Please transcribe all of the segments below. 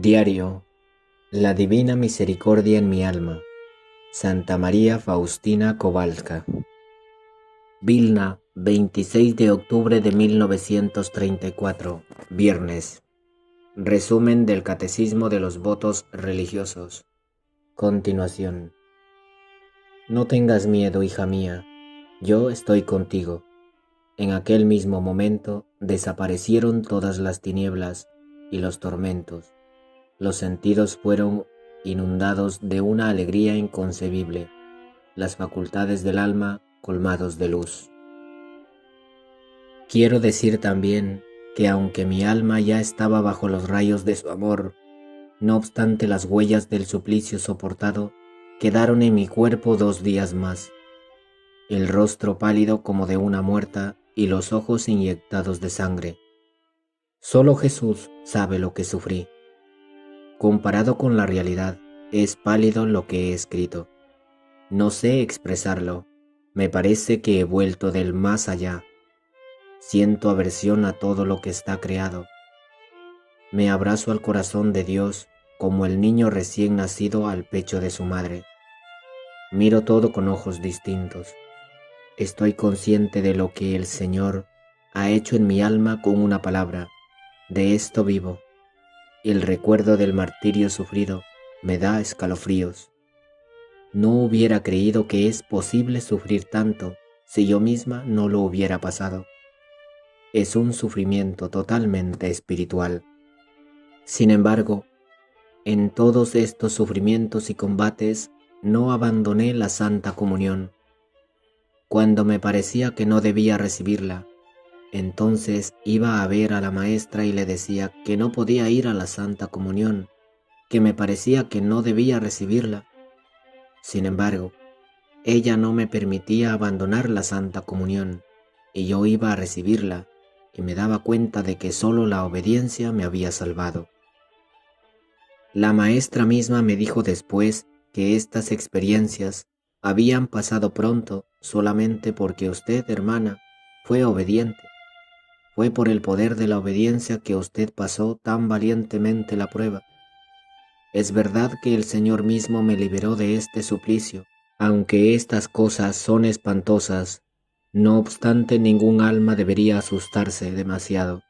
Diario. La divina misericordia en mi alma. Santa María Faustina Kowalska. Vilna, 26 de octubre de 1934, viernes. Resumen del Catecismo de los Votos Religiosos. Continuación. No tengas miedo, hija mía, yo estoy contigo. En aquel mismo momento desaparecieron todas las tinieblas y los tormentos. Los sentidos fueron inundados de una alegría inconcebible, las facultades del alma colmados de luz. Quiero decir también que aunque mi alma ya estaba bajo los rayos de su amor, no obstante las huellas del suplicio soportado quedaron en mi cuerpo 2 días más, el rostro pálido como de una muerta y los ojos inyectados de sangre. Solo Jesús sabe lo que sufrí. Comparado con la realidad, es pálido lo que he escrito. No sé expresarlo. Me parece que he vuelto del más allá. Siento aversión a todo lo que está creado. Me abrazo al corazón de Dios como el niño recién nacido al pecho de su madre. Miro todo con ojos distintos. Estoy consciente de lo que el Señor ha hecho en mi alma con una palabra. De esto vivo. El recuerdo del martirio sufrido me da escalofríos. No hubiera creído que es posible sufrir tanto si yo misma no lo hubiera pasado. Es un sufrimiento totalmente espiritual. Sin embargo, en todos estos sufrimientos y combates no abandoné la Santa Comunión. Cuando me parecía que no debía recibirla, entonces iba a ver a la maestra y le decía que no podía ir a la Santa Comunión, que me parecía que no debía recibirla. Sin embargo, ella no me permitía abandonar la Santa Comunión, y yo iba a recibirla, y me daba cuenta de que solo la obediencia me había salvado. La maestra misma me dijo después que estas experiencias habían pasado pronto solamente porque usted, hermana, fue obediente. Fue por el poder de la obediencia que usted pasó tan valientemente la prueba. Es verdad que el Señor mismo me liberó de este suplicio, aunque estas cosas son espantosas. No obstante, ningún alma debería asustarse demasiado,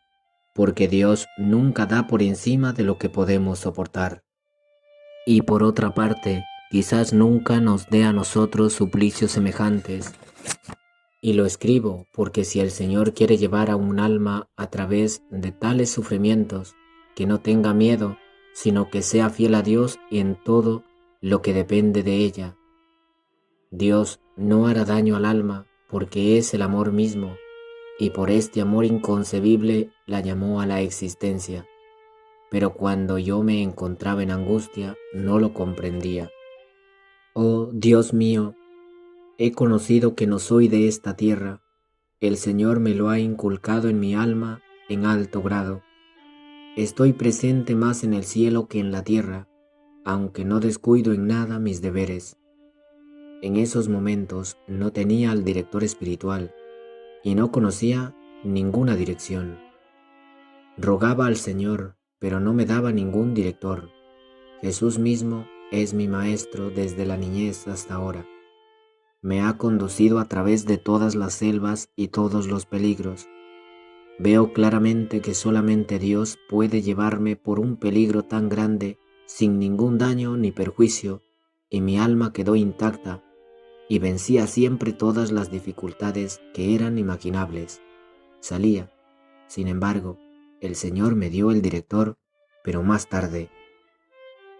porque Dios nunca da por encima de lo que podemos soportar. Y por otra parte, quizás nunca nos dé a nosotros suplicios semejantes. Y lo escribo porque si el Señor quiere llevar a un alma a través de tales sufrimientos, que no tenga miedo, sino que sea fiel a Dios y en todo lo que depende de ella. Dios no hará daño al alma porque es el amor mismo, y por este amor inconcebible la llamó a la existencia. Pero cuando yo me encontraba en angustia, no lo comprendía. Oh Dios mío, he conocido que no soy de esta tierra. El Señor me lo ha inculcado en mi alma en alto grado. Estoy presente más en el cielo que en la tierra, aunque no descuido en nada mis deberes. En esos momentos no tenía al director espiritual y no conocía ninguna dirección. Rogaba al Señor, pero no me daba ningún director. Jesús mismo es mi maestro desde la niñez hasta ahora. Me ha conducido a través de todas las selvas y todos los peligros. Veo claramente que solamente Dios puede llevarme por un peligro tan grande sin ningún daño ni perjuicio, y mi alma quedó intacta y vencía siempre todas las dificultades que eran imaginables. Salía. Sin embargo, el Señor me dio el director, pero más tarde.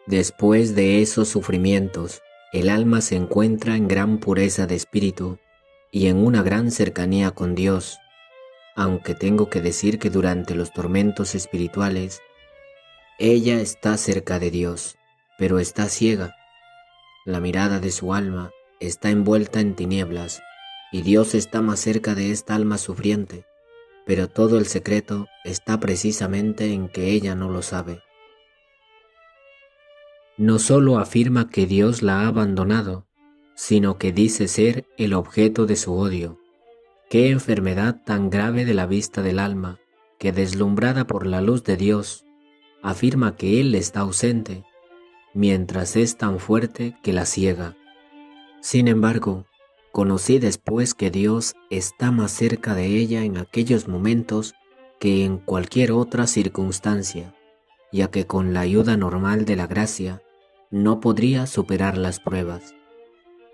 Después de esos sufrimientos, el alma se encuentra en gran pureza de espíritu y en una gran cercanía con Dios, aunque tengo que decir que durante los tormentos espirituales, ella está cerca de Dios, pero está ciega. La mirada de su alma está envuelta en tinieblas y Dios está más cerca de esta alma sufriente, pero todo el secreto está precisamente en que ella no lo sabe. No solo afirma que Dios la ha abandonado, sino que dice ser el objeto de su odio. Qué enfermedad tan grave de la vista del alma, que deslumbrada por la luz de Dios, afirma que Él está ausente, mientras es tan fuerte que la ciega. Sin embargo, conocí después que Dios está más cerca de ella en aquellos momentos que en cualquier otra circunstancia, ya que con la ayuda normal de la gracia no podría superar las pruebas.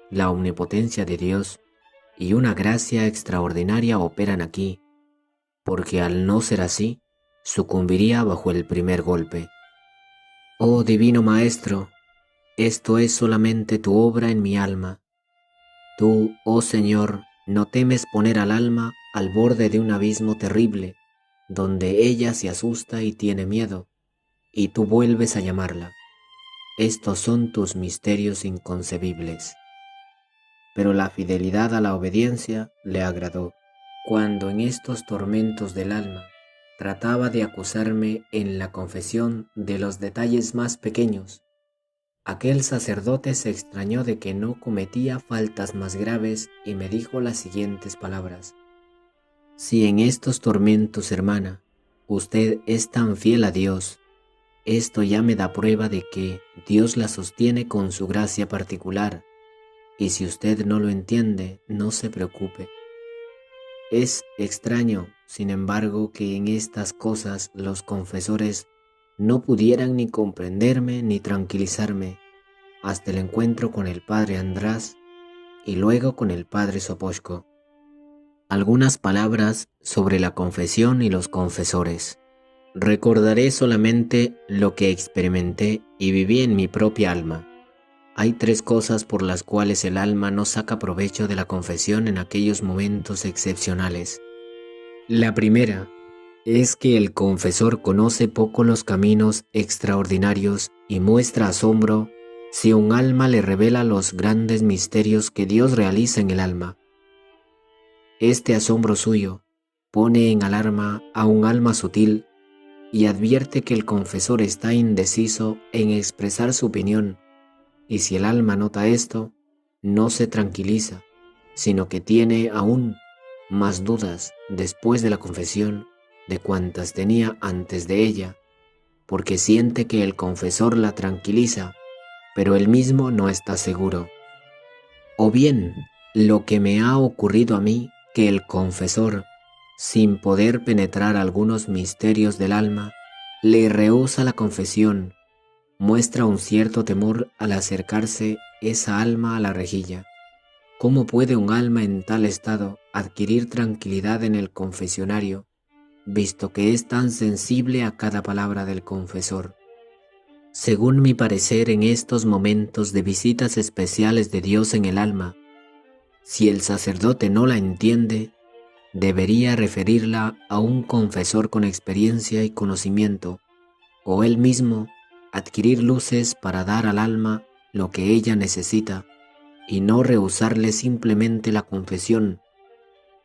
La omnipotencia de Dios y una gracia extraordinaria operan aquí, porque al no ser así, sucumbiría bajo el primer golpe. Oh Divino Maestro, esto es solamente tu obra en mi alma. Tú, oh Señor, no temes poner al alma al borde de un abismo terrible, donde ella se asusta y tiene miedo, y tú vuelves a llamarla. Estos son tus misterios inconcebibles. Pero la fidelidad a la obediencia le agradó. Cuando en estos tormentos del alma trataba de acusarme en la confesión de los detalles más pequeños, aquel sacerdote se extrañó de que no cometía faltas más graves y me dijo las siguientes palabras: si en estos tormentos, hermana, usted es tan fiel a Dios, esto ya me da prueba de que Dios la sostiene con su gracia particular, y si usted no lo entiende, no se preocupe. Es extraño, sin embargo, que en estas cosas los confesores no pudieran ni comprenderme ni tranquilizarme hasta el encuentro con el padre András y luego con el padre Sopochko. Algunas palabras sobre la confesión y los confesores. Recordaré solamente lo que experimenté y viví en mi propia alma. Hay 3 cosas por las cuales el alma no saca provecho de la confesión en aquellos momentos excepcionales. La primera es que el confesor conoce poco los caminos extraordinarios y muestra asombro si un alma le revela los grandes misterios que Dios realiza en el alma. Este asombro suyo pone en alarma a un alma sutil y advierte que el confesor está indeciso en expresar su opinión, y si el alma nota esto, no se tranquiliza, sino que tiene aún más dudas después de la confesión de cuantas tenía antes de ella, porque siente que el confesor la tranquiliza, pero él mismo no está seguro. O bien, lo que me ha ocurrido a mí, que el confesor, sin poder penetrar algunos misterios del alma, le rehúsa la confesión, muestra un cierto temor al acercarse esa alma a la rejilla. ¿Cómo puede un alma en tal estado adquirir tranquilidad en el confesionario, visto que es tan sensible a cada palabra del confesor? Según mi parecer, en estos momentos de visitas especiales de Dios en el alma, si el sacerdote no la entiende, debería referirla a un confesor con experiencia y conocimiento, o él mismo adquirir luces para dar al alma lo que ella necesita, y no rehusarle simplemente la confesión,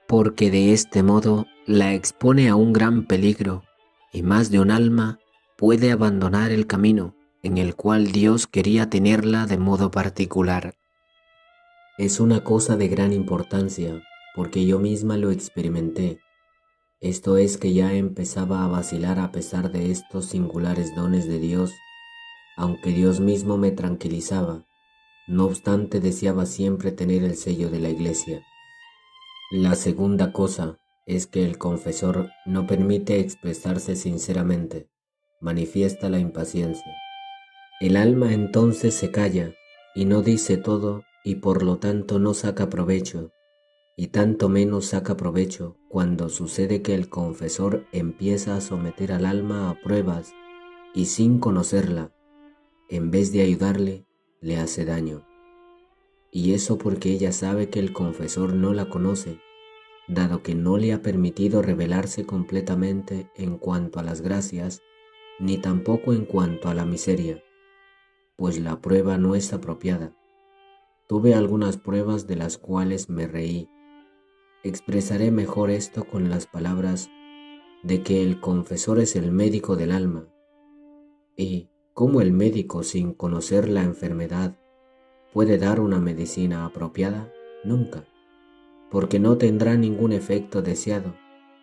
porque de este modo la expone a un gran peligro, y más de un alma puede abandonar el camino en el cual Dios quería tenerla de modo particular. Es una cosa de gran importancia, porque yo misma lo experimenté. Esto es que ya empezaba a vacilar a pesar de estos singulares dones de Dios, aunque Dios mismo me tranquilizaba. No obstante, deseaba siempre tener el sello de la Iglesia. La segunda cosa es que el confesor no permite expresarse sinceramente, manifiesta la impaciencia. El alma entonces se calla y no dice todo, y por lo tanto no saca provecho, y tanto menos saca provecho cuando sucede que el confesor empieza a someter al alma a pruebas y sin conocerla, en vez de ayudarle, le hace daño. Y eso porque ella sabe que el confesor no la conoce, dado que no le ha permitido revelarse completamente en cuanto a las gracias, ni tampoco en cuanto a la miseria, pues la prueba no es apropiada. Tuve algunas pruebas de las cuales me reí. Expresaré mejor esto con las palabras de que el confesor es el médico del alma, y como el médico, sin conocer la enfermedad, puede dar una medicina apropiada, nunca, porque no tendrá ningún efecto deseado,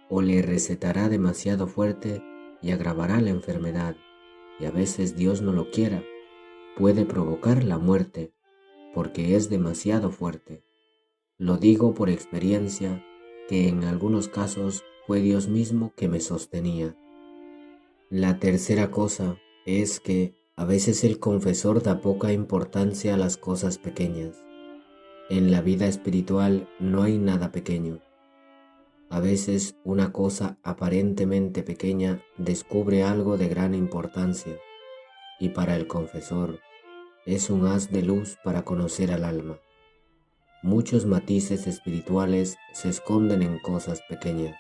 o le recetará demasiado fuerte y agravará la enfermedad. y a veces Dios no lo quiera, puede provocar la muerte porque es demasiado fuerte. Lo digo por experiencia, que en algunos casos fue Dios mismo que me sostenía. La tercera cosa es que a veces el confesor da poca importancia a las cosas pequeñas. En la vida espiritual no hay nada pequeño. A veces una cosa aparentemente pequeña descubre algo de gran importancia y para el confesor es un haz de luz para conocer al alma. Muchos matices espirituales se esconden en cosas pequeñas.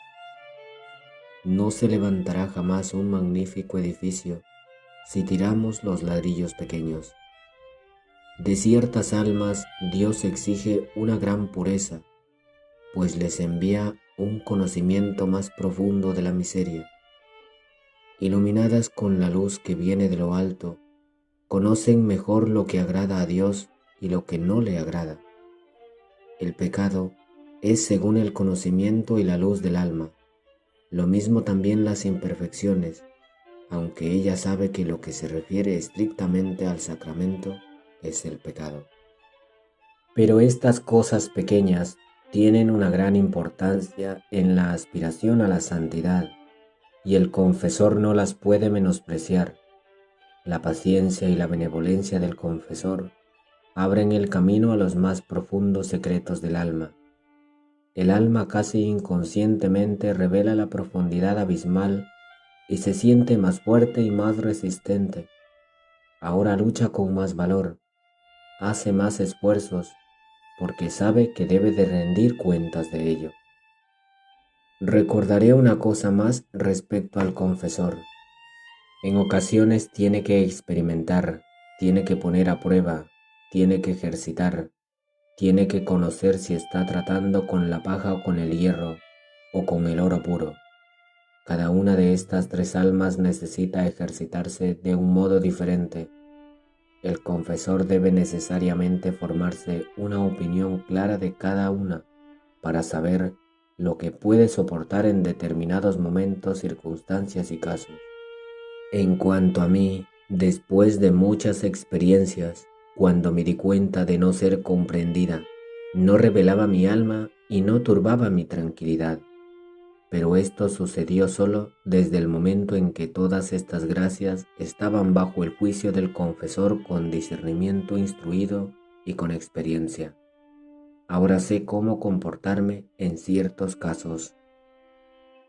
No se levantará jamás un magnífico edificio si tiramos los ladrillos pequeños. De ciertas almas Dios exige una gran pureza, pues les envía un conocimiento más profundo de la miseria. Iluminadas con la luz que viene de lo alto, conocen mejor lo que agrada a Dios y lo que no le agrada. El pecado es según el conocimiento y la luz del alma, lo mismo también las imperfecciones, aunque ella sabe que lo que se refiere estrictamente al sacramento es el pecado. Pero estas cosas pequeñas tienen una gran importancia en la aspiración a la santidad, y el confesor no las puede menospreciar. La paciencia y la benevolencia del confesor abren el camino a los más profundos secretos del alma. El alma casi inconscientemente revela la profundidad abismal y se siente más fuerte y más resistente. Ahora lucha con más valor, hace más esfuerzos, porque sabe que debe de rendir cuentas de ello. Recordaré una cosa más respecto al confesor. En ocasiones tiene que experimentar, tiene que poner a prueba, tiene que ejercitar, tiene que conocer si está tratando con la paja o con el hierro, o con el oro puro. Cada una de estas tres almas necesita ejercitarse de un modo diferente. El confesor debe necesariamente formarse una opinión clara de cada una para saber lo que puede soportar en determinados momentos, circunstancias y casos. En cuanto a mí, después de muchas experiencias, cuando me di cuenta de no ser comprendida, no revelaba mi alma y no turbaba mi tranquilidad. Pero esto sucedió solo desde el momento en que todas estas gracias estaban bajo el juicio del confesor con discernimiento instruido y con experiencia. Ahora sé cómo comportarme en ciertos casos.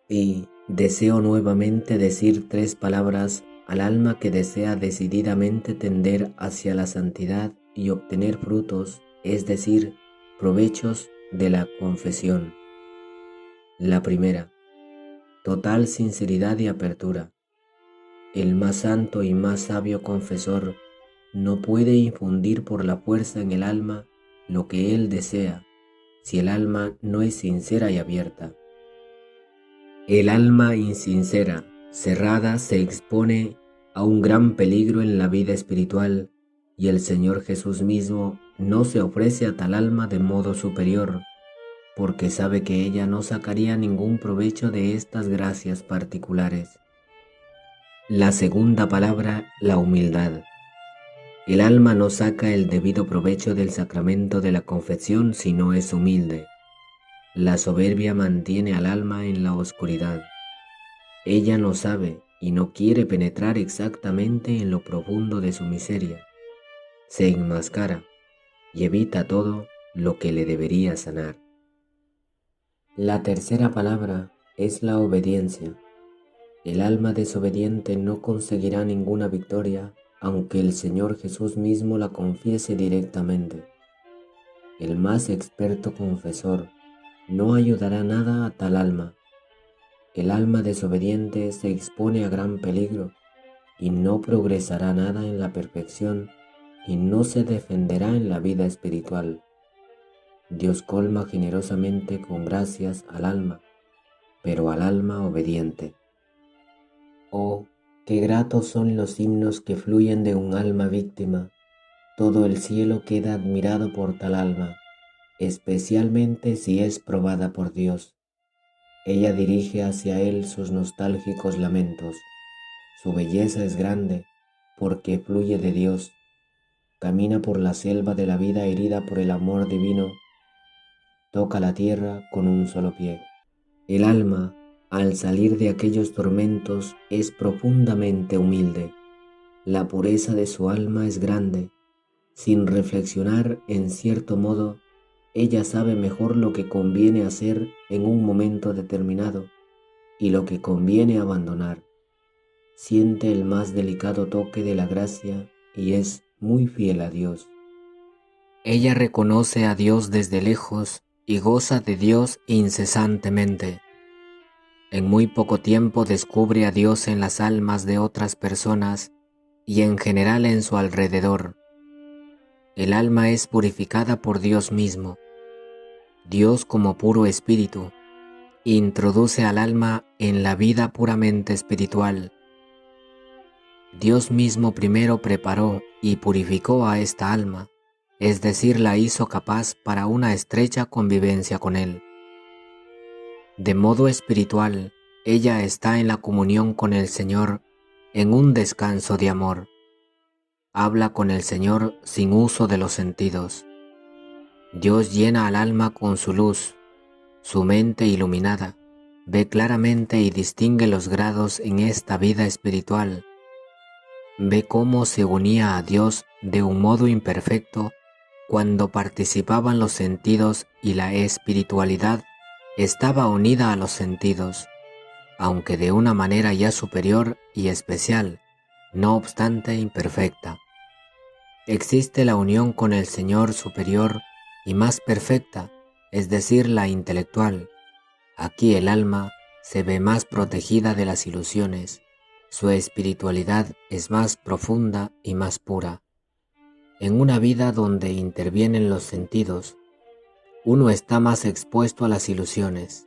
Y deseo nuevamente decir tres palabras al alma que desea decididamente tender hacia la santidad y obtener frutos, es decir, provechos de la confesión. La primera, total sinceridad y apertura. El más santo y más sabio confesor no puede infundir por la fuerza en el alma lo que él desea, si el alma no es sincera y abierta. El alma insincera, cerrada, se expone a un gran peligro en la vida espiritual, y el Señor Jesús mismo no se ofrece a tal alma de modo superior, porque sabe que ella no sacaría ningún provecho de estas gracias particulares. La segunda palabra, la humildad. El alma no saca el debido provecho del sacramento de la confesión si no es humilde. La soberbia mantiene al alma en la oscuridad. Ella no sabe y no quiere penetrar exactamente en lo profundo de su miseria. Se enmascara y evita todo lo que le debería sanar. La tercera palabra es la obediencia. El alma desobediente no conseguirá ninguna victoria, aunque el Señor Jesús mismo la confiese directamente. El más experto confesor no ayudará nada a tal alma. El alma desobediente se expone a gran peligro y no progresará nada en la perfección y no se defenderá en la vida espiritual. Dios colma generosamente con gracias al alma, pero al alma obediente. Oh, qué gratos son los himnos que fluyen de un alma víctima. Todo el cielo queda admirado por tal alma, especialmente si es probada por Dios. Ella dirige hacia él sus nostálgicos lamentos. Su belleza es grande porque fluye de Dios. Camina por la selva de la vida herida por el amor divino. Toca la tierra con un solo pie. El alma, al salir de aquellos tormentos, es profundamente humilde. La pureza de su alma es grande. Sin reflexionar, en cierto modo, ella sabe mejor lo que conviene hacer en un momento determinado y lo que conviene abandonar. Siente el más delicado toque de la gracia y es muy fiel a Dios. Ella reconoce a Dios desde lejos y goza de Dios incesantemente. En muy poco tiempo descubre a Dios en las almas de otras personas y en general en su alrededor. El alma es purificada por Dios mismo. Dios, como puro espíritu, introduce al alma en la vida puramente espiritual. Dios mismo primero preparó y purificó a esta alma, es decir, la hizo capaz para una estrecha convivencia con Él. De modo espiritual, ella está en la comunión con el Señor, en un descanso de amor. Habla con el Señor sin uso de los sentidos. Dios llena al alma con su luz, su mente iluminada, ve claramente y distingue los grados en esta vida espiritual. Ve cómo se unía a Dios de un modo imperfecto cuando participaban los sentidos y la espiritualidad estaba unida a los sentidos, aunque de una manera ya superior y especial, no obstante imperfecta. Existe la unión con el Señor superior y más perfecta, es decir, la intelectual. Aquí el alma se ve más protegida de las ilusiones, su espiritualidad es más profunda y más pura. En una vida donde intervienen los sentidos, uno está más expuesto a las ilusiones.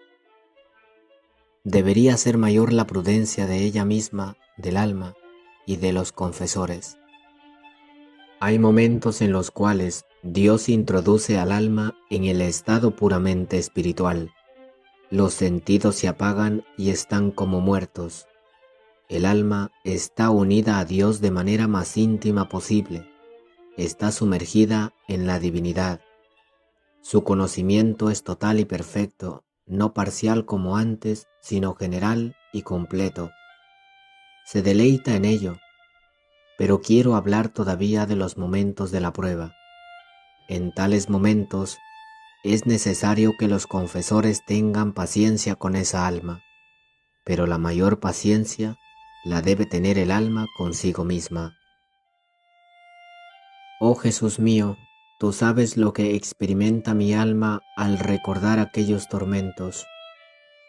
Debería ser mayor la prudencia de ella misma, del alma y de los confesores. Hay momentos en los cuales Dios introduce al alma en el estado puramente espiritual. Los sentidos se apagan y están como muertos. El alma está unida a Dios de manera más íntima posible. Está sumergida en la divinidad. Su conocimiento es total y perfecto, no parcial como antes, sino general y completo. Se deleita en ello, pero quiero hablar todavía de los momentos de la prueba. En tales momentos es necesario que los confesores tengan paciencia con esa alma, pero la mayor paciencia la debe tener el alma consigo misma. Oh Jesús mío, tú sabes lo que experimenta mi alma al recordar aquellos tormentos.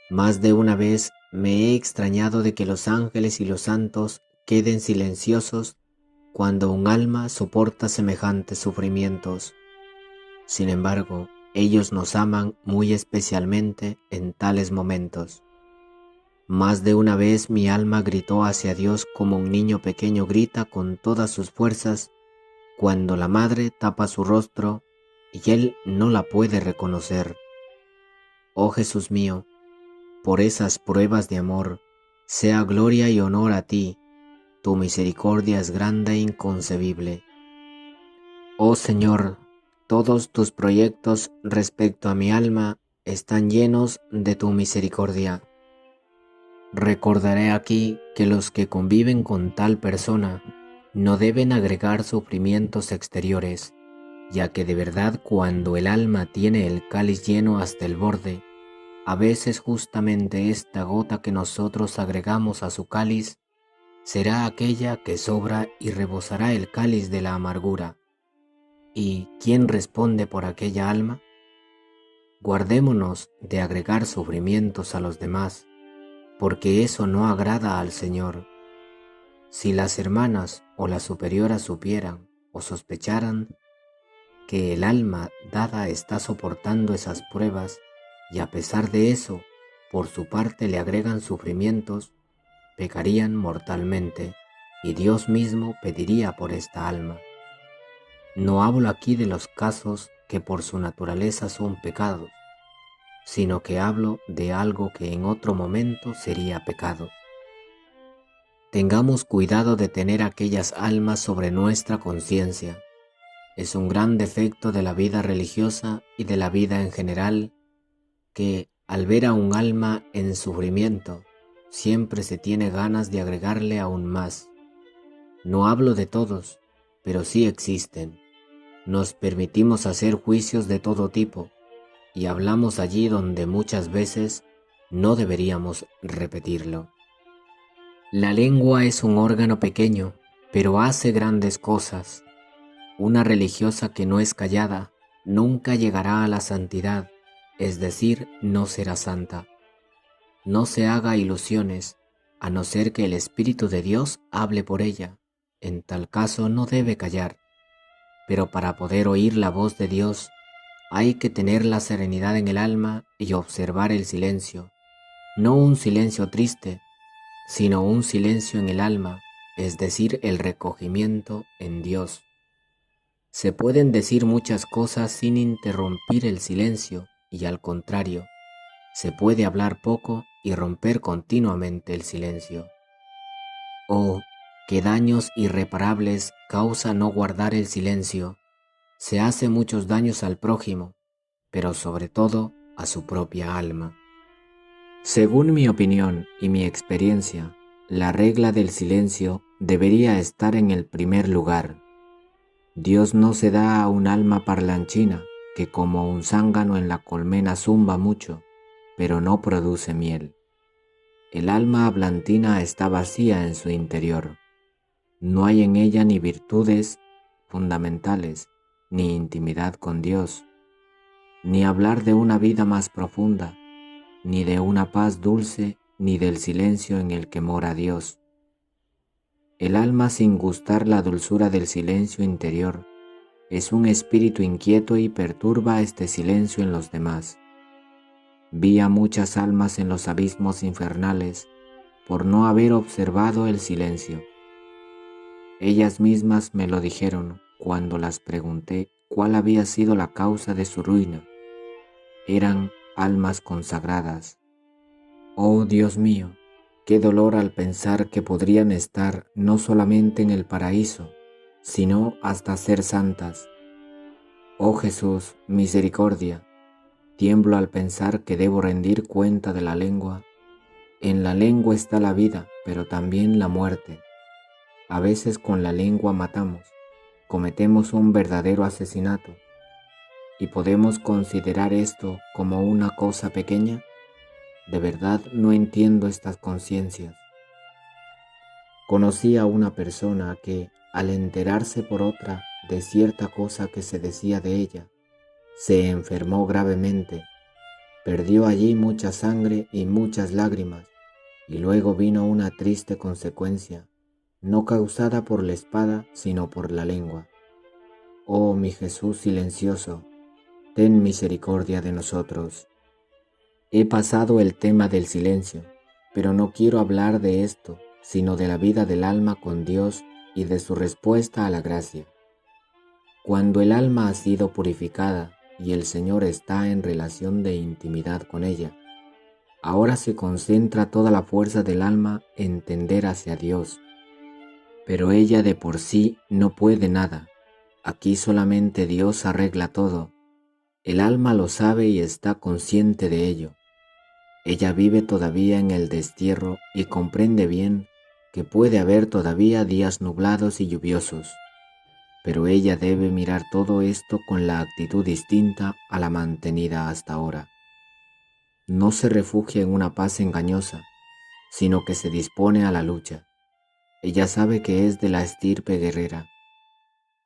Más de una vez me he extrañado de que los ángeles y los santos queden silenciosos cuando un alma soporta semejantes sufrimientos. Sin embargo, ellos nos aman muy especialmente en tales momentos. Más de una vez mi alma gritó hacia Dios como un niño pequeño grita con todas sus fuerzas cuando la madre tapa su rostro y él no la puede reconocer. Oh Jesús mío, por esas pruebas de amor, sea gloria y honor a ti, tu misericordia es grande e inconcebible. Oh Señor, todos tus proyectos respecto a mi alma están llenos de tu misericordia. Recordaré aquí que los que conviven con tal persona no deben agregar sufrimientos exteriores, ya que de verdad cuando el alma tiene el cáliz lleno hasta el borde, a veces justamente esta gota que nosotros agregamos a su cáliz será aquella que sobra y rebosará el cáliz de la amargura. ¿Y quién responde por aquella alma? Guardémonos de agregar sufrimientos a los demás, porque eso no agrada al Señor. Si las hermanas o las superioras supieran o sospecharan que el alma dada está soportando esas pruebas y a pesar de eso, por su parte le agregan sufrimientos, pecarían mortalmente y Dios mismo pediría por esta alma. No hablo aquí de los casos que por su naturaleza son pecados, sino que hablo de algo que en otro momento sería pecado. Tengamos cuidado de tener aquellas almas sobre nuestra conciencia. Es un gran defecto de la vida religiosa y de la vida en general que, al ver a un alma en sufrimiento, siempre se tiene ganas de agregarle aún más. No hablo de todos, pero sí existen. Nos permitimos hacer juicios de todo tipo y hablamos allí donde muchas veces no deberíamos repetirlo. La lengua es un órgano pequeño, pero hace grandes cosas. Una religiosa que no es callada nunca llegará a la santidad, es decir, no será santa. No se haga ilusiones, a no ser que el Espíritu de Dios hable por ella. En tal caso no debe callar. Pero para poder oír la voz de Dios, hay que tener la serenidad en el alma y observar el silencio. No un silencio triste, sino un silencio en el alma, es decir, el recogimiento en Dios. Se pueden decir muchas cosas sin interrumpir el silencio y al contrario, se puede hablar poco y romper continuamente el silencio. Oh, qué daños irreparables causa no guardar el silencio. Se hace muchos daños al prójimo, pero sobre todo a su propia alma. Según mi opinión y mi experiencia, la regla del silencio debería estar en el primer lugar. Dios no se da a un alma parlanchina que como un zángano en la colmena zumba mucho, pero no produce miel. El alma hablantina está vacía en su interior. No hay en ella ni virtudes fundamentales, ni intimidad con Dios, ni hablar de una vida más profunda, ni de una paz dulce, ni del silencio en el que mora Dios. El alma sin gustar la dulzura del silencio interior es un espíritu inquieto y perturba este silencio en los demás. Vi a muchas almas en los abismos infernales por no haber observado el silencio. Ellas mismas me lo dijeron cuando las pregunté cuál había sido la causa de su ruina. Eran almas consagradas. Oh Dios mío, qué dolor al pensar que podrían estar no solamente en el paraíso, sino hasta ser santas. Oh Jesús, misericordia, tiemblo al pensar que debo rendir cuenta de la lengua. En la lengua está la vida, pero también la muerte. A veces con la lengua matamos, cometemos un verdadero asesinato. ¿Y podemos considerar esto como una cosa pequeña? De verdad no entiendo estas conciencias. Conocí a una persona que, al enterarse por otra de cierta cosa que se decía de ella, se enfermó gravemente, perdió allí mucha sangre y muchas lágrimas, y luego vino una triste consecuencia, no causada por la espada, sino por la lengua. Oh mi Jesús silencioso, ten misericordia de nosotros. He pasado el tema del silencio, pero no quiero hablar de esto, sino de la vida del alma con Dios y de su respuesta a la gracia. Cuando el alma ha sido purificada y el Señor está en relación de intimidad con ella, ahora se concentra toda la fuerza del alma en tender hacia Dios. Pero ella de por sí no puede nada. Aquí solamente Dios arregla todo. El alma lo sabe y está consciente de ello. Ella vive todavía en el destierro y comprende bien que puede haber todavía días nublados y lluviosos, pero ella debe mirar todo esto con la actitud distinta a la mantenida hasta ahora. No se refugia en una paz engañosa, sino que se dispone a la lucha. Ella sabe que es de la estirpe guerrera.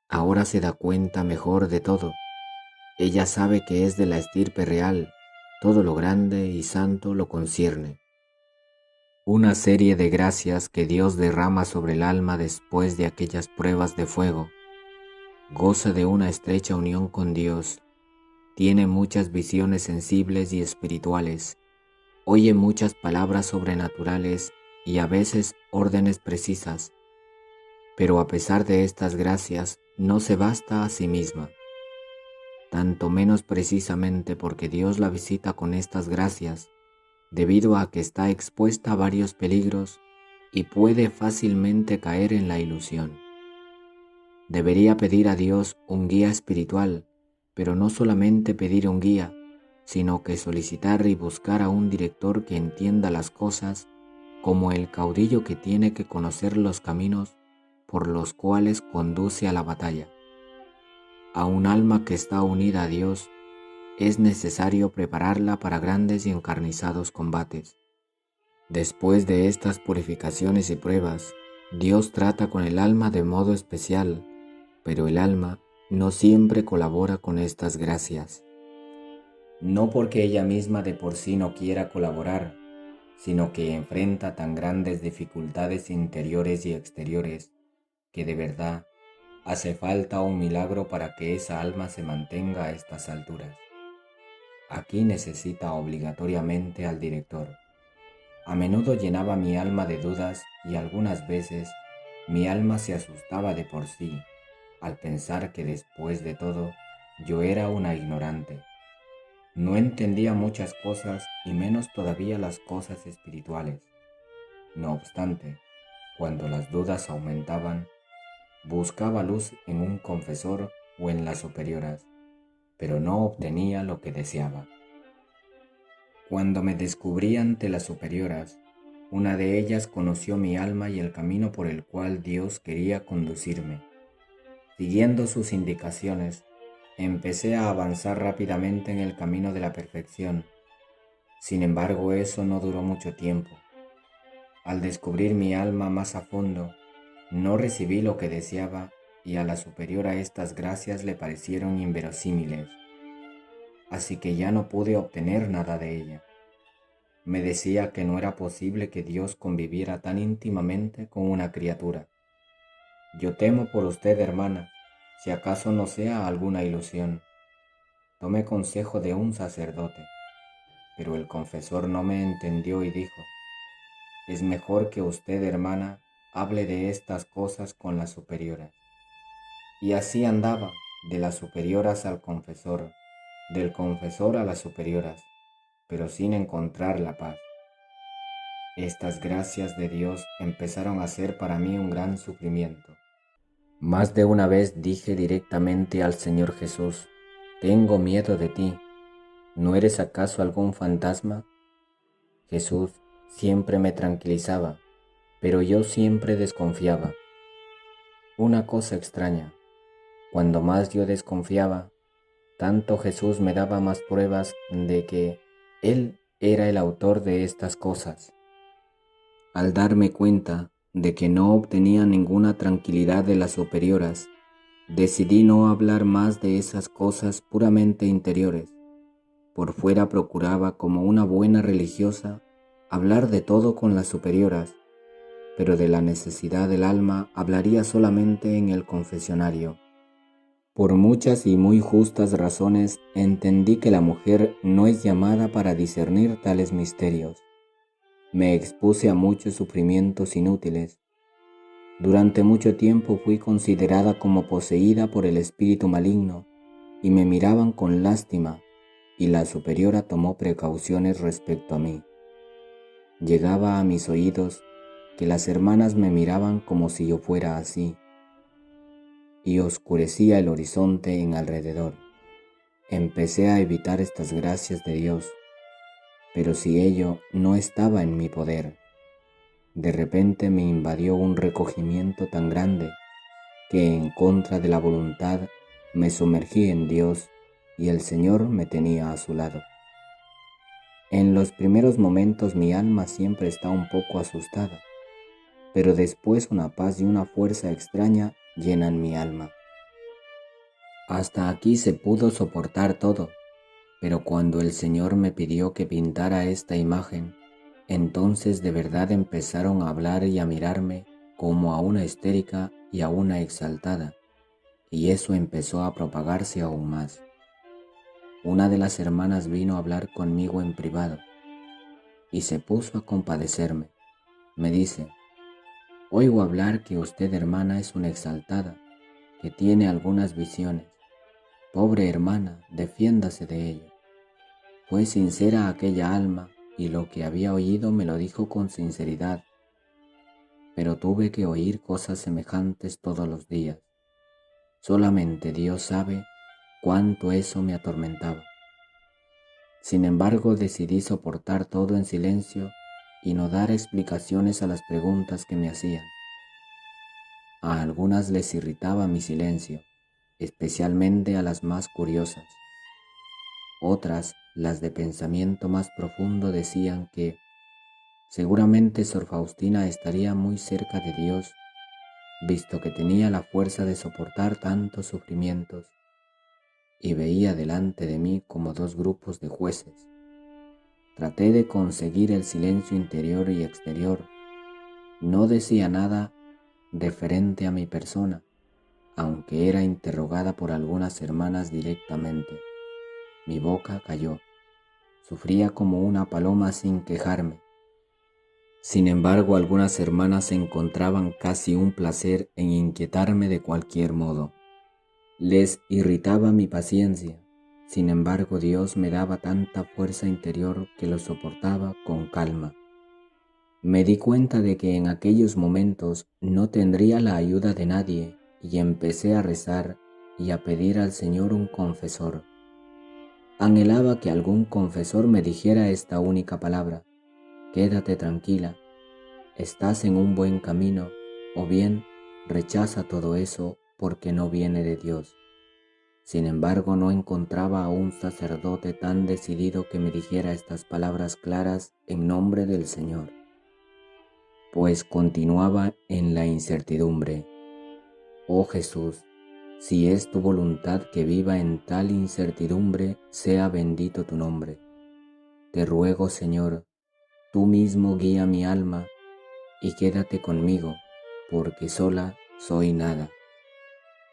Ahora se da cuenta mejor de todo. Ella sabe que es de la estirpe real. Todo lo grande y santo lo concierne. Una serie de gracias que Dios derrama sobre el alma después de aquellas pruebas de fuego. Goza de una estrecha unión con Dios. Tiene muchas visiones sensibles y espirituales. Oye muchas palabras sobrenaturales y a veces órdenes precisas. Pero a pesar de estas gracias, no se basta a sí misma. Tanto menos precisamente porque Dios la visita con estas gracias, debido a que está expuesta a varios peligros y puede fácilmente caer en la ilusión. Debería pedir a Dios un guía espiritual, pero no solamente pedir un guía, sino que solicitar y buscar a un director que entienda las cosas como el caudillo que tiene que conocer los caminos por los cuales conduce a la batalla. A un alma que está unida a Dios es necesario prepararla para grandes y encarnizados combates. Después de estas purificaciones y pruebas, Dios trata con el alma de modo especial, pero el alma no siempre colabora con estas gracias. No porque ella misma de por sí no quiera colaborar, sino que enfrenta tan grandes dificultades interiores y exteriores que de verdad hace falta un milagro para que esa alma se mantenga a estas alturas. Aquí necesita obligatoriamente al director. A menudo llenaba mi alma de dudas y algunas veces mi alma se asustaba de por sí al pensar que después de todo yo era una ignorante. No entendía muchas cosas y menos todavía las cosas espirituales. No obstante, cuando las dudas aumentaban, buscaba luz en un confesor o en las superioras, pero no obtenía lo que deseaba. Cuando me descubrí ante las superioras, una de ellas conoció mi alma y el camino por el cual Dios quería conducirme. Siguiendo sus indicaciones, empecé a avanzar rápidamente en el camino de la perfección. Sin embargo, eso no duró mucho tiempo. Al descubrir mi alma más a fondo, no recibí lo que deseaba y a la superiora estas gracias le parecieron inverosímiles. Así que ya no pude obtener nada de ella. Me decía que no era posible que Dios conviviera tan íntimamente con una criatura. Yo temo por usted, hermana, si acaso no sea alguna ilusión. Tomé consejo de un sacerdote, pero el confesor no me entendió y dijo: es mejor que usted, hermana, hable de estas cosas con las superioras. Y así andaba, de las superioras al confesor, del confesor a las superioras, pero sin encontrar la paz. Estas gracias de Dios empezaron a ser para mí un gran sufrimiento. Más de una vez dije directamente al Señor Jesús: tengo miedo de ti. ¿No eres acaso algún fantasma? Jesús siempre me tranquilizaba, pero yo siempre desconfiaba. Una cosa extraña, cuando más yo desconfiaba, tanto Jesús me daba más pruebas de que Él era el autor de estas cosas. Al darme cuenta de que no obtenía ninguna tranquilidad de las superioras, decidí no hablar más de esas cosas puramente interiores. Por fuera procuraba, como una buena religiosa, hablar de todo con las superioras, pero de la necesidad del alma hablaría solamente en el confesionario. Por muchas y muy justas razones entendí que la mujer no es llamada para discernir tales misterios. Me expuse a muchos sufrimientos inútiles. Durante mucho tiempo fui considerada como poseída por el espíritu maligno y me miraban con lástima, y la superiora tomó precauciones respecto a mí. Llegaba a mis oídos que las hermanas me miraban como si yo fuera así, y oscurecía el horizonte en alrededor. Empecé a evitar estas gracias de Dios, pero si ello no estaba en mi poder, de repente me invadió un recogimiento tan grande que en contra de la voluntad me sumergí en Dios y el Señor me tenía a su lado. En los primeros momentos mi alma siempre está un poco asustada, pero después una paz y una fuerza extraña llenan mi alma. Hasta aquí se pudo soportar todo, pero cuando el Señor me pidió que pintara esta imagen, entonces de verdad empezaron a hablar y a mirarme como a una histérica y a una exaltada, y eso empezó a propagarse aún más. Una de las hermanas vino a hablar conmigo en privado y se puso a compadecerme. Me dice: oigo hablar que usted, hermana, es una exaltada, que tiene algunas visiones. Pobre hermana, defiéndase de ello. Fue sincera aquella alma y lo que había oído me lo dijo con sinceridad. pero tuve que oír cosas semejantes todos los días. Solamente Dios sabe cuánto eso me atormentaba. Sin embargo, decidí soportar todo en silencio y no dar explicaciones a las preguntas que me hacían. A algunas les irritaba mi silencio, especialmente a las más curiosas. Otras, las de pensamiento más profundo, decían que seguramente Sor Faustina estaría muy cerca de Dios, visto que tenía la fuerza de soportar tantos sufrimientos, y veía delante de mí como dos grupos de jueces. Traté de conseguir el silencio interior y exterior. No decía nada referente a mi persona, aunque era interrogada por algunas hermanas directamente. Mi boca cayó. Sufría como una paloma sin quejarme. Sin embargo, algunas hermanas encontraban casi un placer en inquietarme de cualquier modo. Les irritaba mi paciencia. Sin embargo, Dios me daba tanta fuerza interior que lo soportaba con calma. Me di cuenta de que en aquellos momentos no tendría la ayuda de nadie y empecé a rezar y a pedir al Señor un confesor. Anhelaba que algún confesor me dijera esta única palabra: quédate tranquila, estás en un buen camino, o bien rechaza todo eso porque no viene de Dios. Sin embargo, no encontraba a un sacerdote tan decidido que me dijera estas palabras claras en nombre del Señor, pues continuaba en la incertidumbre. Oh Jesús, si es tu voluntad que viva en tal incertidumbre, sea bendito tu nombre. Te ruego, Señor, tú mismo guía mi alma y quédate conmigo, porque sola soy nada.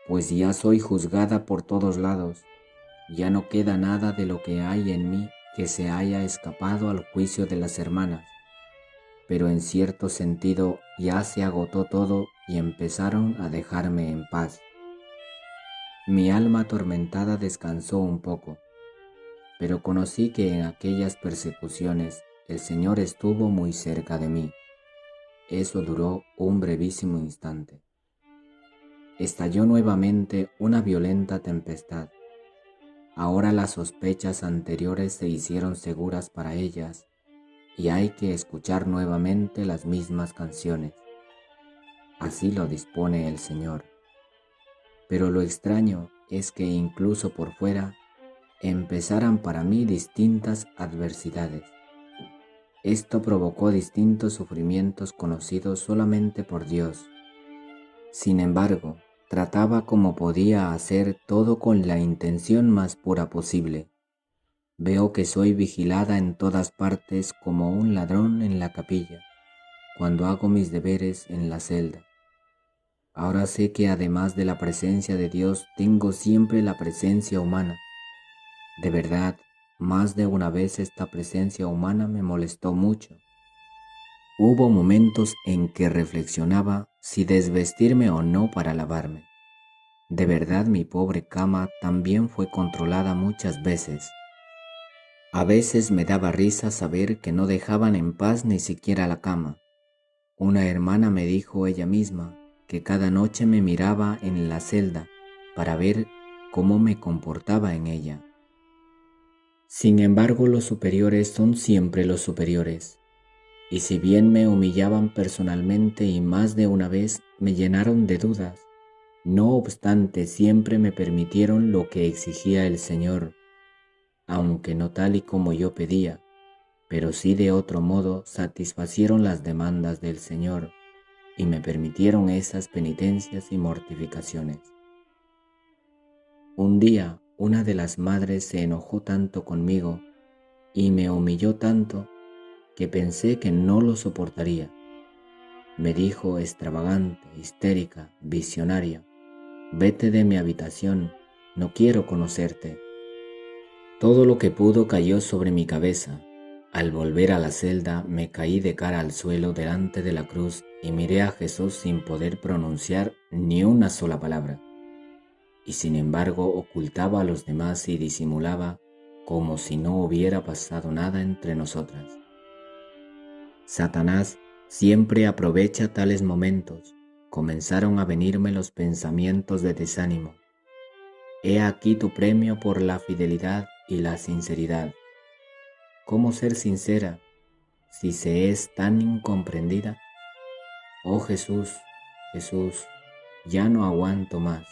Pues ya soy juzgada por todos lados, ya no queda nada de lo que hay en mí que se haya escapado al juicio de las hermanas, pero en cierto sentido ya se agotó todo y empezaron a dejarme en paz. Mi alma atormentada descansó un poco, pero conocí que en aquellas persecuciones el Señor estuvo muy cerca de mí. Eso duró un brevísimo instante. Estalló nuevamente una violenta tempestad. Ahora las sospechas anteriores se hicieron seguras para ellas y hay que escuchar nuevamente las mismas canciones. Así lo dispone el Señor. Pero lo extraño es que incluso por fuera empezaran para mí distintas adversidades. Esto provocó distintos sufrimientos conocidos solamente por Dios. Sin embargo, trataba como podía hacer todo con la intención más pura posible. Veo que soy vigilada en todas partes como un ladrón en la capilla, cuando hago mis deberes en la celda. Ahora sé que además de la presencia de Dios, tengo siempre la presencia humana. De verdad, más de una vez esta presencia humana me molestó mucho. Hubo momentos en que reflexionaba si desvestirme o no para lavarme. De verdad, mi pobre cama también fue controlada muchas veces. A veces me daba risa saber que no dejaban en paz ni siquiera la cama. Una hermana me dijo ella misma que cada noche me miraba en la celda para ver cómo me comportaba en ella. Sin embargo, los superiores son siempre los superiores, y si bien me humillaban personalmente y más de una vez me llenaron de dudas, no obstante siempre me permitieron lo que exigía el Señor, aunque no tal y como yo pedía, pero sí de otro modo satisfacieron las demandas del Señor y me permitieron esas penitencias y mortificaciones. Un día, una de las madres se enojó tanto conmigo y me humilló tanto que pensé que no lo soportaría. Me dijo extravagante, histérica, visionaria: vete de mi habitación, no quiero conocerte. Todo lo que pudo cayó sobre mi cabeza. Al volver a la celda me caí de cara al suelo delante de la cruz y miré a Jesús sin poder pronunciar ni una sola palabra. Y sin embargo ocultaba a los demás y disimulaba como si no hubiera pasado nada entre nosotras. Satanás Siempre aprovecha tales momentos. Comenzaron a venirme los pensamientos de desánimo. He aquí tu premio por la fidelidad y la sinceridad. ¿Cómo ser sincera si se es tan incomprendida? Oh Jesús, Jesús, ya no aguanto más.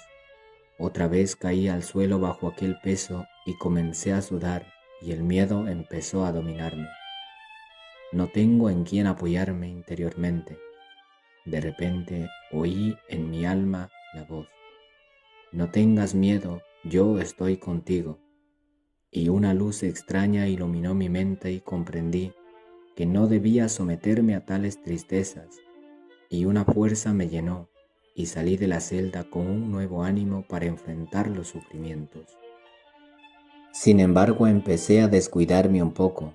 Otra vez caí al suelo bajo aquel peso y comencé a sudar y el miedo empezó a dominarme. No tengo en quién apoyarme interiormente. De repente oí en mi alma la voz: no tengas miedo, yo estoy contigo. Y una luz extraña iluminó mi mente y comprendí que no debía someterme a tales tristezas, y una fuerza me llenó y salí de la celda con un nuevo ánimo para enfrentar los sufrimientos. Sin embargo, empecé a descuidarme un poco.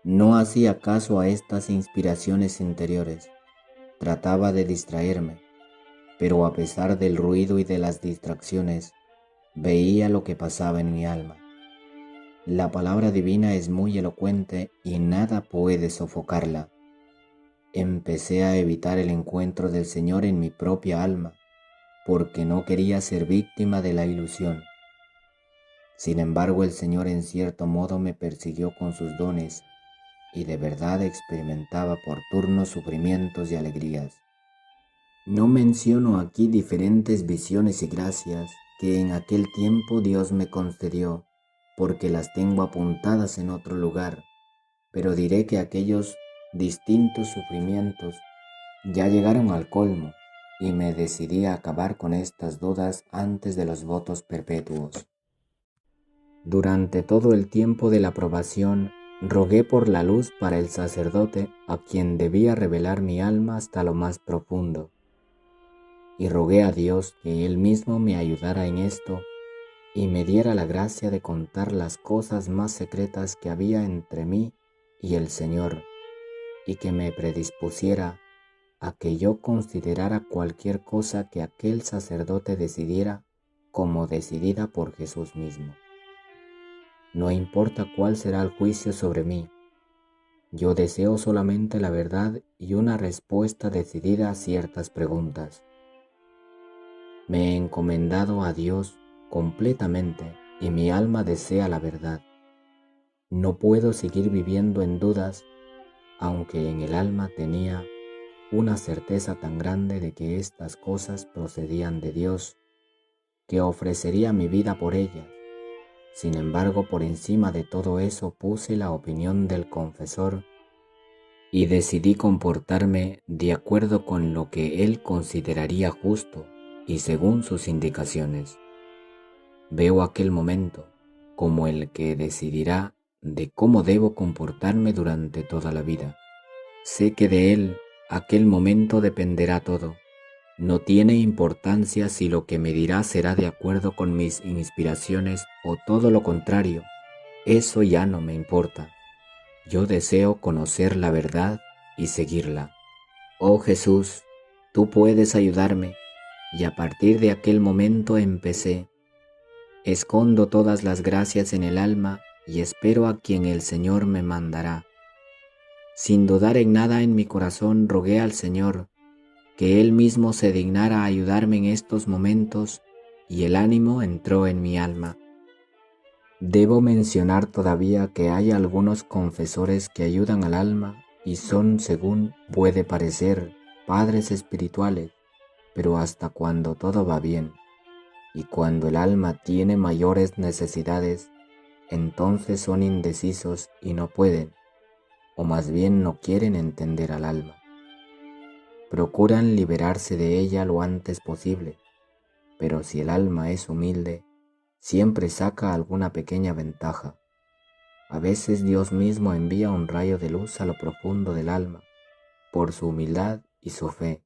No hacía caso a estas inspiraciones interiores. Trataba de distraerme, pero a pesar del ruido y de las distracciones, veía lo que pasaba en mi alma. La palabra divina es muy elocuente y nada puede sofocarla. Empecé a evitar el encuentro del Señor en mi propia alma, porque no quería ser víctima de la ilusión. Sin embargo, el Señor en cierto modo me persiguió con sus dones y de verdad experimentaba por turnos sufrimientos y alegrías. No menciono aquí diferentes visiones y gracias que en aquel tiempo Dios me concedió, porque las tengo apuntadas en otro lugar, pero diré que aquellos distintos sufrimientos ya llegaron al colmo y me decidí a acabar con estas dudas antes de los votos perpetuos. Durante todo el tiempo de la probación, rogué por la luz para el sacerdote a quien debía revelar mi alma hasta lo más profundo, y rogué a Dios que Él mismo me ayudara en esto y me diera la gracia de contar las cosas más secretas que había entre mí y el Señor, y que me predispusiera a que yo considerara cualquier cosa que aquel sacerdote decidiera como decidida por Jesús mismo. No importa cuál será el juicio sobre mí, yo deseo solamente la verdad y una respuesta decidida a ciertas preguntas. Me he encomendado a Dios completamente y mi alma desea la verdad. No puedo seguir viviendo en dudas, aunque en el alma tenía una certeza tan grande de que estas cosas procedían de Dios, que ofrecería mi vida por ellas. Sin embargo, por encima de todo eso puse la opinión del confesor y decidí comportarme de acuerdo con lo que él consideraría justo y según sus indicaciones. Veo aquel momento como el que decidirá de cómo debo comportarme durante toda la vida. Sé que de él aquel momento dependerá todo. No tiene importancia si lo que me dirá será de acuerdo con mis inspiraciones o todo lo contrario. Eso ya no me importa. Yo deseo conocer la verdad y seguirla. Oh Jesús, tú puedes ayudarme. Y a partir de aquel momento empecé. Escondo todas las gracias en el alma y espero a quien el Señor me mandará. Sin dudar en nada en mi corazón rogué al Señor que Él mismo se dignara a ayudarme en estos momentos y el ánimo entró en mi alma. Debo mencionar todavía que hay algunos confesores que ayudan al alma y son, según puede parecer, padres espirituales, pero hasta cuando todo va bien y cuando el alma tiene mayores necesidades, entonces son indecisos y no pueden, o más bien no quieren entender al alma. Procuran liberarse de ella lo antes posible, pero si el alma es humilde, siempre saca alguna pequeña ventaja. A veces Dios mismo envía un rayo de luz a lo profundo del alma, por su humildad y su fe.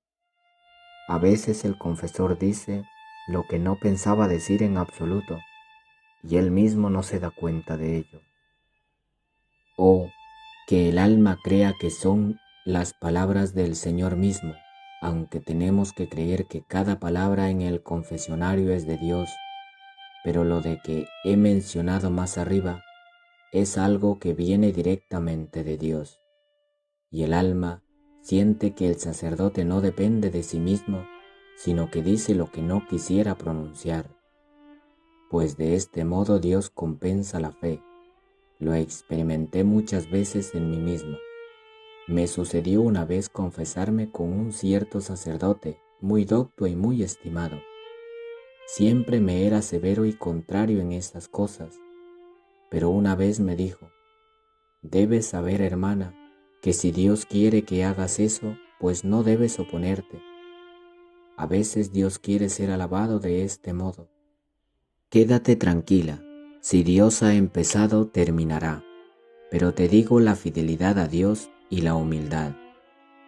A veces el confesor dice lo que no pensaba decir en absoluto, y él mismo no se da cuenta de ello. O que el alma crea que son las palabras del Señor mismo, aunque tenemos que creer que cada palabra en el confesionario es de Dios, pero lo de que he mencionado más arriba es algo que viene directamente de Dios, y el alma siente que el sacerdote no depende de sí mismo, sino que dice lo que no quisiera pronunciar. Pues de este modo Dios compensa la fe. Lo experimenté muchas veces en mí mismo. Me sucedió una vez confesarme con un cierto sacerdote, muy docto y muy estimado. Siempre me era severo y contrario en estas cosas, pero una vez me dijo: «Debes saber, hermana, que si Dios quiere que hagas eso, pues no debes oponerte. A veces Dios quiere ser alabado de este modo. Quédate tranquila, si Dios ha empezado, terminará. Pero te digo la fidelidad a Dios y la humildad,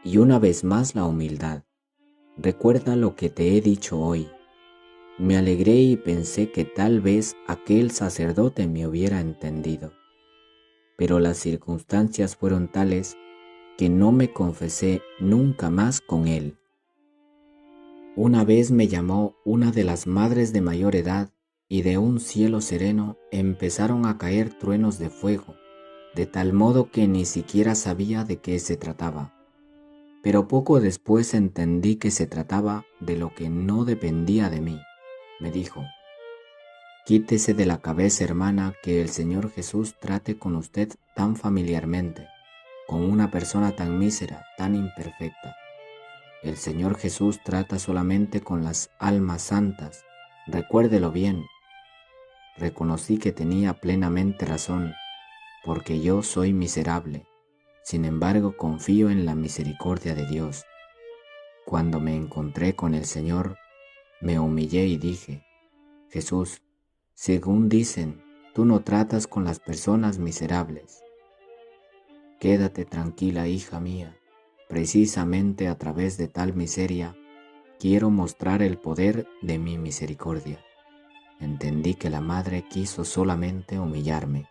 y una vez más la humildad. Recuerda lo que te he dicho hoy». Me alegré y pensé que tal vez aquel sacerdote me hubiera entendido, pero las circunstancias fueron tales que no me confesé nunca más con él. Una vez me llamó una de las madres de mayor edad y de un cielo sereno empezaron a caer truenos de fuego, de tal modo que ni siquiera sabía de qué se trataba. Pero poco después entendí que se trataba de lo que no dependía de mí. Me dijo: «Quítese de la cabeza, hermana, que el Señor Jesús trate con usted tan familiarmente, con una persona tan mísera, tan imperfecta. El Señor Jesús trata solamente con las almas santas, recuérdelo bien». Reconocí que tenía plenamente razón, porque yo soy miserable. Sin embargo, confío en la misericordia de Dios. Cuando me encontré con el Señor, me humillé y dije: «Jesús, según dicen, tú no tratas con las personas miserables. Quédate tranquila, hija mía. Precisamente a través de tal miseria, quiero mostrar el poder de mi misericordia». Entendí que la madre quiso solamente humillarme.